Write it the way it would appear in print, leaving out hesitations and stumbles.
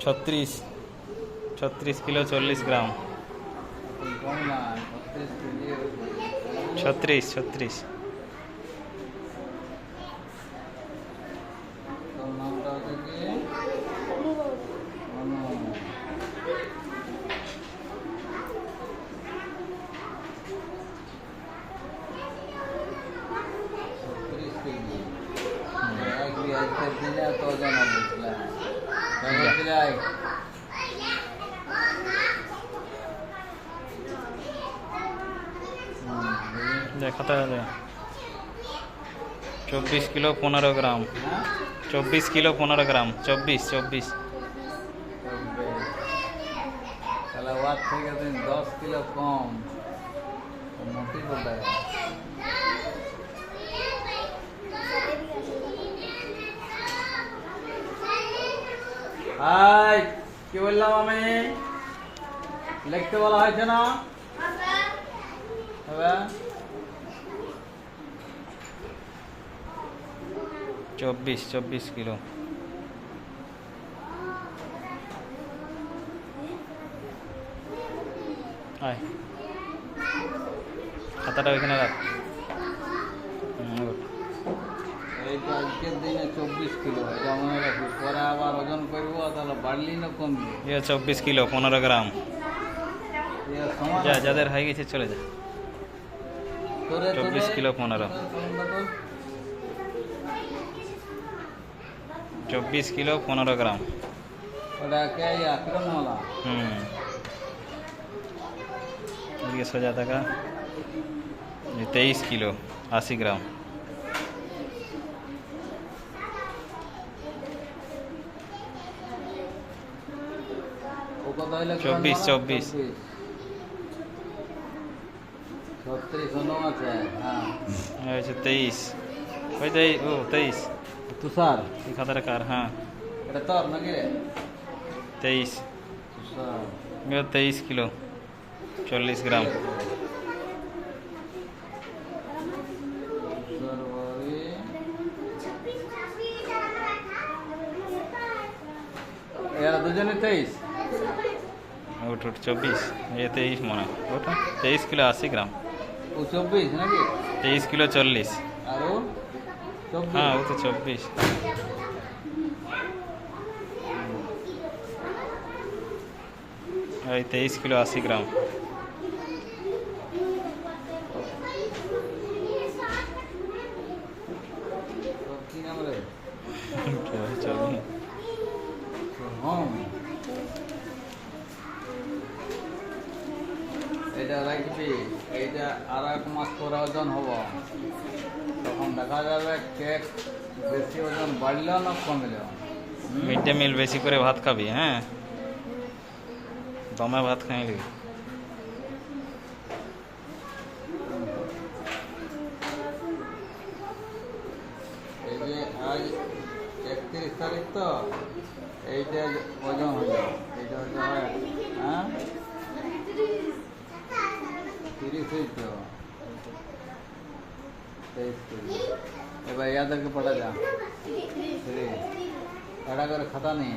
ছত্রিশ 36 কিলো 40 গ্রাম। কম না 36 কেজি। 36। তোর নামটা হচ্ছে কি? অনু। 36 কেজি। আজকের দিনে এত ওজন হবে বুঝলে? কেমন ছিলাই? দেখাতে হবে। 24 কিলো 15 গ্রাম। হ্যাঁ 24 কিলো 15 গ্রাম। 24। তাহলে ওয়ার থেকে দিন 10 কিলো কম। মোটি বলতে হাই, কি বললাম আমি? লিখতে বলা হয়েছে না? হবে 24 কিলো। আয়, খাতাটা ওইখানে রাখ। ওঠ। এইটা আজকের দিনে 24 কিলো। এটা মনে রাখি, পরে আবার ওজন করবো তাহলে বাড়লি না কমবি? 24 কিলো 15 গ্রাম। যা, যাদের হয়ে গেছে চলে যা। 24 কিলো 15। 24 কিলো 15 গ্রাম। ওটা কে কিরণওয়ালা? এদিকে সোজা থাকা। 23 কিলো 80 গ্রাম। ও কত হইলে? 24। 36 অনু আছে। হ্যাঁ হয়েছে 23। ওই তো এই, ও 23। তুষার, এই খাতাটা কার? হ্যাঁ এটা তোর নাকি রে? 23। তুষার 23 কিলো 40 গ্রাম। এরা দুজনে 23। ওঠ 24। এ 23 মনে হয়। ওটা 23 কিলো 80 গ্রাম। ও 24 নাকি? 23 কিলো 40। আর ও 24। হ্যাঁ, ও তো 24। ওই 23 কিলো 80 গ্রাম। তোর কি নাম রে? চলবে। হ্যাঁ, এটা রাখবি। এইটা আর 1 মাস পরে ওজন হব, তখন দেখা যাবে কেক বেশি ওজন বাড়লো না কমলো। মিড ডে মিল বেশি করে ভাত খাবি। হ্যাঁ, দমে ভাত খাইলি। এই যে আজ 31 তারিখ তো, এইটা ওজন হলো, এইটা হচ্ছে হ্যাঁ 30 হইতো 23 কেজি। এবার ইয়াদেরকে পড়া যা। এটা করে খাতা নেই।